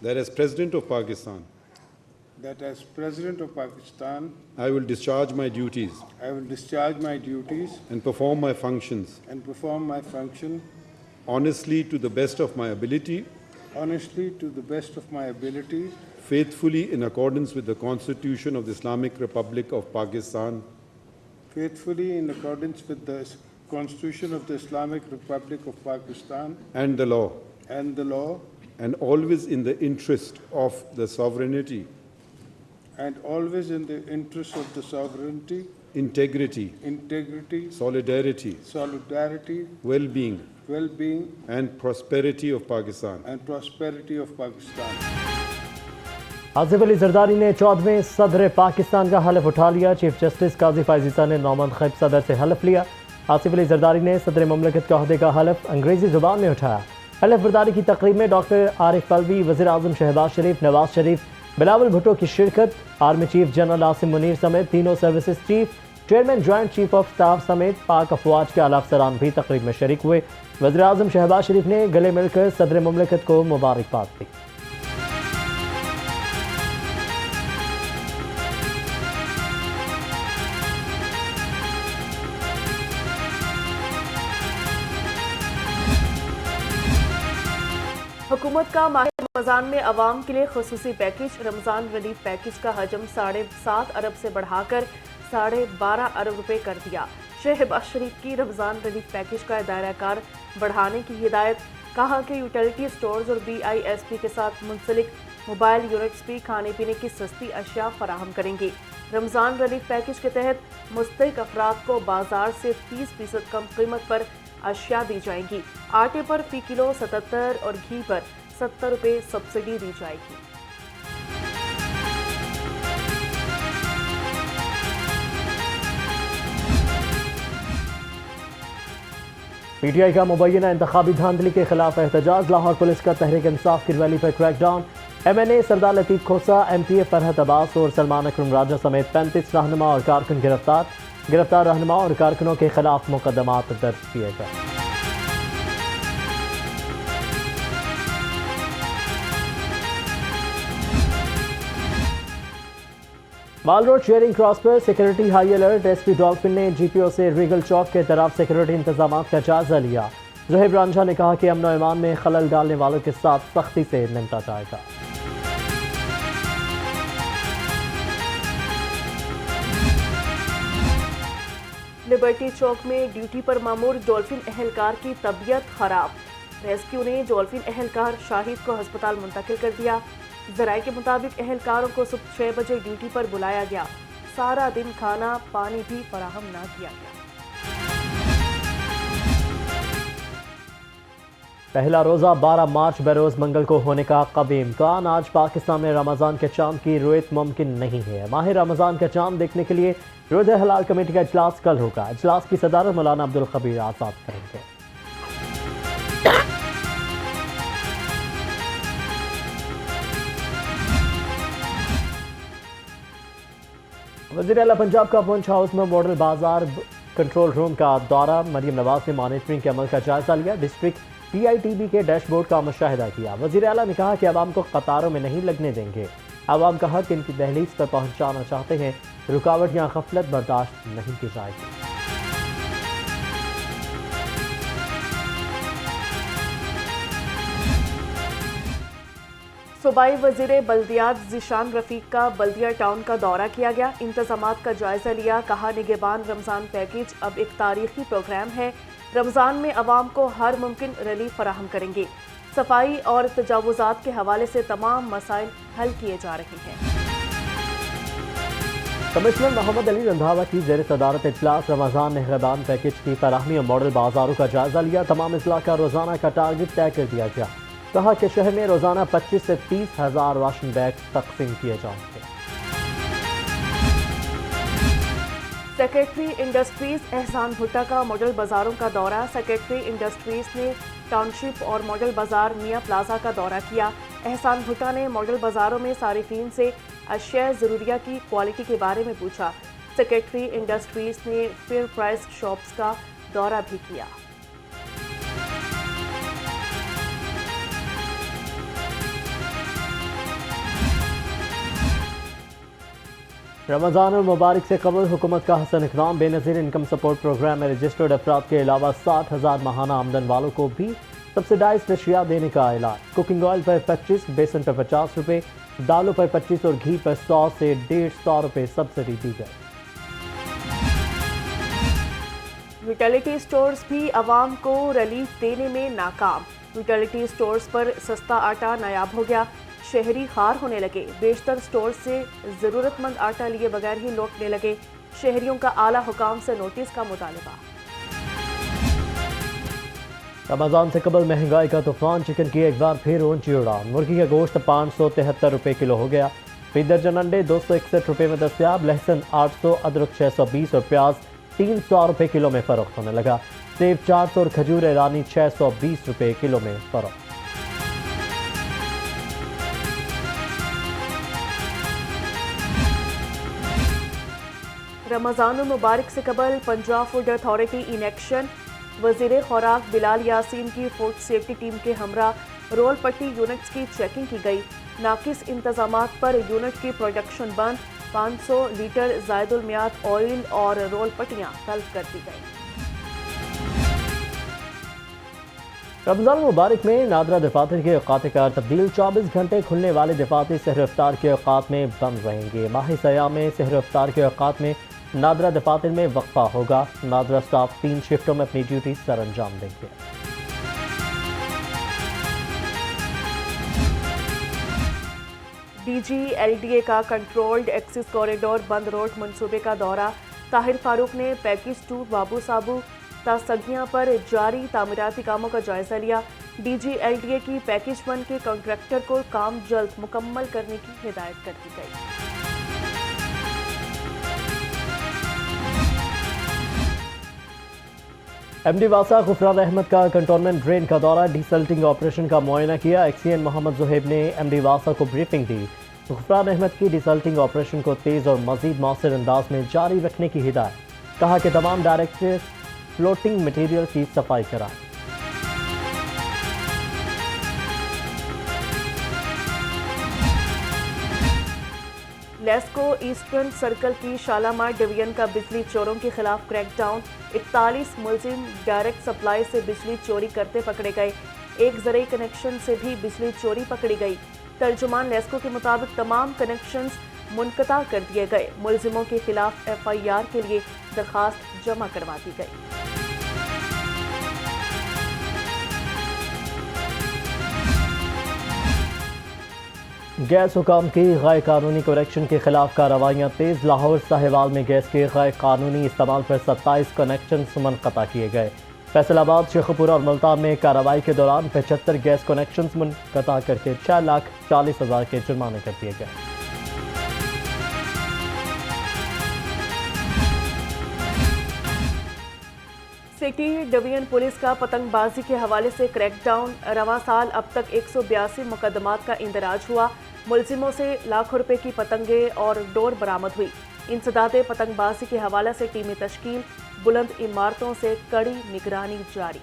that as President of Pakistan, I will discharge my duties and perform my functions honestly to the best of my ability, faithfully in accordance with the Constitution of the Islamic Republic of Pakistan, and the law, and always in the interest of the sovereignty, integrity, solidarity, well-being, and prosperity of Pakistan. Asif Ali Zardari نے 14ویں صدر پاکستان کا حلف اٹھا لیا۔ Chief justice قاضی فائز عیسیٰ نے نعمان خیب صدر سے حلف لیا۔ آصف علی زرداری نے صدر مملکت کے عہدے کا حلف انگریزی زبان میں اٹھایا۔ حلف برداری کی تقریب میں ڈاکٹر عارف الوی، وزیر اعظم شہباز شریف، نواز شریف، بلاول بھٹو کی شرکت۔ Army chief general Asim Munir سمیت تینوں services chief, chairman joint chief of staff سمیت پاک افواج کے اعلیٰ افسران بھی تقریب میں شریک ہوئے۔ وزیر اعظم شہباز شریف نے گلے مل کر صدر مملکت کو مبارکباد دی۔ حکومت کا ماہ رمضان میں عوام کے لیے خصوصی پیکج رمضان ریلیف پیکج کا حجم 7.5 ارب سے بڑھا کر 12.5 ارب روپے کر دیا۔ شہباز شریف کی رمضان ریلیف پیکج کا دائرہ کار بڑھانے کی ہدایت۔ کہا کہ یوٹیلیٹی سٹورز اور BISP کے ساتھ منسلک موبائل یونٹس بھی کھانے پینے کی سستی اشیاء فراہم کریں گے۔ رمضان ریلیف پیکج کے تحت مستحق افراد کو بازار سے 30% کم قیمت پر اشیاء دی جائیں گی۔ آٹے پر فی کلو 77 اور گھی پر 70 روپے سبسڈی دی جائے گی۔ PTI کا مبینہ انتخابی دھاندلی کے خلاف احتجاج۔ لاہور پولیس کا تحریک انصاف کی ریلی پر کریک ڈاؤن۔ MNA سردار لطیف کھوسا، MPA فرحت عباس اور سلمان اکرم راجہ سمیت 35 رہنما اور کارکن گرفتار رہنما اور کارکنوں کے خلاف مقدمات درج کیے گئے۔ مال روڈ شیئرنگ کراس پر security high alert. SP Dolphin نے GPO سے ریگل چوک کے طرف سیکورٹی انتظامات کا جائزہ لیا۔ زہیب رانجھا نے کہا کہ امن و امان میں خلل ڈالنے والوں کے ساتھ سختی سے نمٹا جائے گا۔ لبرٹی چوک میں ڈیوٹی پر مامور ڈولفن اہلکار کی طبیعت خراب۔ ریسکیو نے ڈولفن اہلکار شاہد کو ہسپتال منتقل کر دیا۔ ذرائع کے مطابق اہلکاروں کو صبح 6 بجے ڈیوٹی پر بلایا گیا۔ سارا دن کھانا پانی بھی فراہم نہ کیا گیا۔ پہلا روزہ 12 مارچ بروز منگل کو ہونے کا قوی امکان۔ آج پاکستان میں رمضان کے چاند کی رؤیت ممکن نہیں ہے۔ ماہ رمضان کا چاند دیکھنے کے لیے روزہ حلال کمیٹی کا اجلاس کل ہوگا۔ اجلاس کی صدارت مولانا عبدالخبیر آزاد کریں گے۔ وزیر اعلیٰ پنجاب کا پنچ ہاؤس میں ماڈل بازار کنٹرول روم کا دورہ۔ مریم نواز نے مانیٹرنگ کے عمل کا جائزہ لیا۔ ڈسٹرکٹ PITB کے ڈیش بورڈ کا مشاہدہ کیا۔ وزیر اعلیٰ نے کہا کہ عوام کو قطاروں میں نہیں لگنے دیں گے۔ عوام کا حق ان کی دہلیز پر پہنچانا چاہتے ہیں، رکاوٹ یا غفلت برداشت نہیں کی جائے گی۔ صوبائی وزیر بلدیات ذیشان رفیق کا بلدیہ ٹاؤن کا دورہ کیا گیا۔ انتظامات کا جائزہ لیا۔ کہا نگہبان رمضان پیکج اب ایک تاریخی پروگرام ہے۔ رمضان میں عوام کو ہر ممکن ریلیف فراہم کریں گے۔ صفائی اور تجاوزات کے حوالے سے تمام مسائل حل کیے جا رہے ہیں۔ کمشنر محمد علی رندھاوا کی زیر صدارت اجلاس رمضان نگہبان پیکج کی فراہمی اور ماڈل بازاروں کا جائزہ لیا۔ تمام اضلاع کا روزانہ کا ٹارگٹ طے کر دیا گیا۔ کہا کہ شہر میں روزانہ 25 سے 30 ہزار راشن بیگ تقسیم کیے جائیں گے۔ سیکرٹری انڈسٹریز احسان بھٹا کا ماڈل بازاروں کا دورہ۔ سیکرٹری انڈسٹریز نے ٹاؤن شپ اور ماڈل بازار میاں پلازا کا دورہ کیا۔ احسان بھٹا نے ماڈل بازاروں میں صارفین سے اشیاء ضروریہ کی کوالٹی کے بارے میں پوچھا۔ سیکرٹری انڈسٹریز نے فیئر پرائس شاپس کا دورہ بھی کیا۔ رمضان المبارک سے قبل حکومت کا حسن اقدام، بے نظیر انکم سپورٹ پروگرام میں رجسٹرڈ افراد کے علاوہ 60,000 ماہانہ آمدن والوں کو بھی سبسڈائزڈ اشیاء دینے کا اعلان۔ کوکنگ آئل پر 25، بیسن پر 50 روپے، دالوں پر 25 اور گھی پر 100 سے 150 روپے سبسڈی دی گئی۔ یوٹیلیٹی سٹورز بھی عوام کو ریلیف دینے میں ناکام۔ یوٹیلیٹی سٹورز پر سستا آٹا نایاب ہو گیا، شہری خوار ہونے لگے، بیشتر سٹورز سے ضرورت مند آٹا لیے بغیر ہی لوٹنے لگے، شہریوں کا اعلیٰ حکام سے نوٹس کا مطالبہ۔ رمضان سے قبل مہنگائی کا طوفان، چکن کی ایک بار پھر اونچی اڑان، مرغی کا گوشت 573 روپے کلو ہو گیا، فی درجن انڈے 261 روپے میں دستیاب، لہسن 800، ادرک 620 اور پیاز 300 روپے کلو میں فروخت ہونے لگا، سیب 400 اور کھجور ایرانی 620 روپے کلو میں فروخت۔ رمضان المبارک سے قبل Punjab food authority in action, وزیر خوراک بلال یاسین کی فوڈ سیفٹی ٹیم کے ہمراہ رول پٹی یونٹس کی چیکنگ کی گئی، ناقص انتظامات پر یونٹ کی پروڈکشن بند، 500 لیٹر زائد المیعاد آئل اور رول پٹیاں طلب کر دی گئیں۔ رمضان المبارک میں نادرہ دفاتر کے اوقات کار تبدیل، 24 گھنٹے کھلنے والے دفاتر سحر افطار کے اوقات میں بند رہیں گے۔ ماہ سیام میں سحر افطار کے اوقات میں نادرہ دفاتر میں وقفہ ہوگا، نادرہ سٹاف 3 شفٹوں میں اپنی ڈیوٹی سر انجام دیں گے۔ D G L D A کا کنٹرولڈ ایکسس کوریڈور بند روڈ منصوبے کا دورہ، طاہر فاروق نے پیکج 2 بابو سابو تا سگیاں پر جاری تعمیراتی کاموں کا جائزہ لیا، D G L D A کی پیکج 1 کے کنٹریکٹر کو کام جلد مکمل کرنے کی ہدایت کر دی گئی۔ ایم ڈی واسا غفران احمد کا کنٹونمنٹ ڈرین کا دورہ، ڈی سلٹنگ آپریشن کا معائنہ کیا، ایکس سی این محمد زہیب نے ایم ڈی واسا کو بریفنگ دی، غفران احمد کی ڈی سلٹنگ آپریشن کو تیز اور مزید مؤثر انداز میں جاری رکھنے کی ہدایت، کہا کہ تمام ڈائریکٹرز فلوٹنگ مٹیریل کی صفائی کرائیں۔ لیسکو ایسٹرن سرکل کی شالامار ڈویژن کا بجلی چوروں کے خلاف کریک ڈاؤن، 41 ملزم ڈائریکٹ سپلائی سے بجلی چوری کرتے پکڑے گئے، ایک زرعی کنیکشن سے بھی بجلی چوری پکڑی گئی، ترجمان لیسکو کے مطابق تمام کنیکشنز منقطع کر دیے گئے، ملزموں کے خلاف ایف آئی آر کے لیے درخواست جمع کروا دی گئی۔ گیس حکام کی غیر قانونی کریکشن کے خلاف کارروائیاں تیز، لاہور ساہیوال میں گیس کے غیر قانونی استعمال پر 27 کنیکشنز منقطع کیے گئے، فیصل آباد، شیخوپورہ اور ملتان میں کارروائی کے دوران 75 گیس کنیکشنز منقطع کر کے 6,40,000 کے جرمانے کر دیے گئے۔ سٹی ڈویژن پولیس کا پتنگ بازی کے حوالے سے کریک ڈاؤن، رواں سال اب تک 182 مقدمات کا اندراج ہوا، ملزموں سے لاکھوں روپے کی پتنگیں اور ڈور برآمد ہوئی، انسداد پتنگ بازی کے حوالے سے ٹیمی تشکیل، بلند عمارتوں سے کڑی نگرانی جاری۔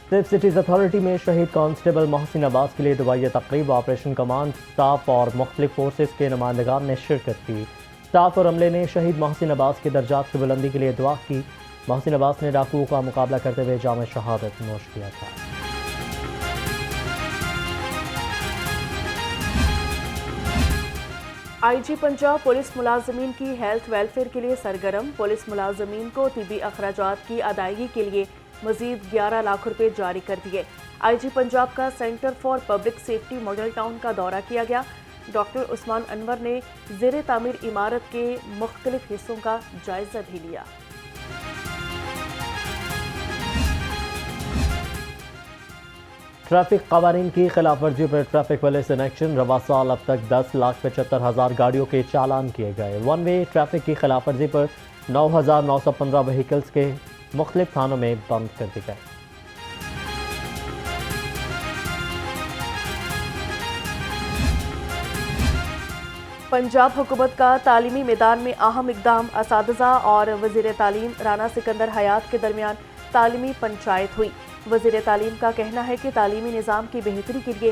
سیف سٹیز اتھارٹی میں شہید کانسٹیبل محسن عباس کے لیے دعائیہ تقریب، آپریشن کمانڈ سٹاف اور مختلف فورسز کے نمائندگان نے شرکت کی، سٹاف اور عملے نے شہید محسن عباس کے درجات کی بلندی کے لیے دعا کی، محسن عباس نے ڈاکوؤں کا مقابلہ کرتے ہوئے جام شہادت نوش کیا تھا۔ آئی جی پنجاب پولیس ملازمین کی ہیلتھ ویلفیئر کے لیے سرگرم، پولیس ملازمین کو طبی اخراجات کی ادائیگی کے لیے مزید 11 لاکھ روپے جاری کر دیے۔ آئی جی پنجاب کا centre for public safety model town کا دورہ کیا گیا، ڈاکٹر عثمان انور نے زیر تعمیر عمارت کے مختلف حصوں کا جائزہ بھی لیا۔ ٹریفک قوانین کی خلاف ورزی پر ٹریفک پولیس ان ایکشن، رواں سال اب تک 10,75,000 گاڑیوں کے چالان کیے گئے، ون وے ٹریفک کی خلاف ورزی پر 9,915 وہیکلز کے مختلف تھانوں میں بند کر دی گئے۔ پنجاب حکومت کا تعلیمی میدان میں اہم اقدام، اساتذہ اور وزیر تعلیم رانا سکندر حیات کے درمیان تعلیمی پنچایت ہوئی۔ وزیر تعلیم کا کہنا ہے کہ تعلیمی نظام کی بہتری کے لیے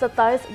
27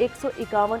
151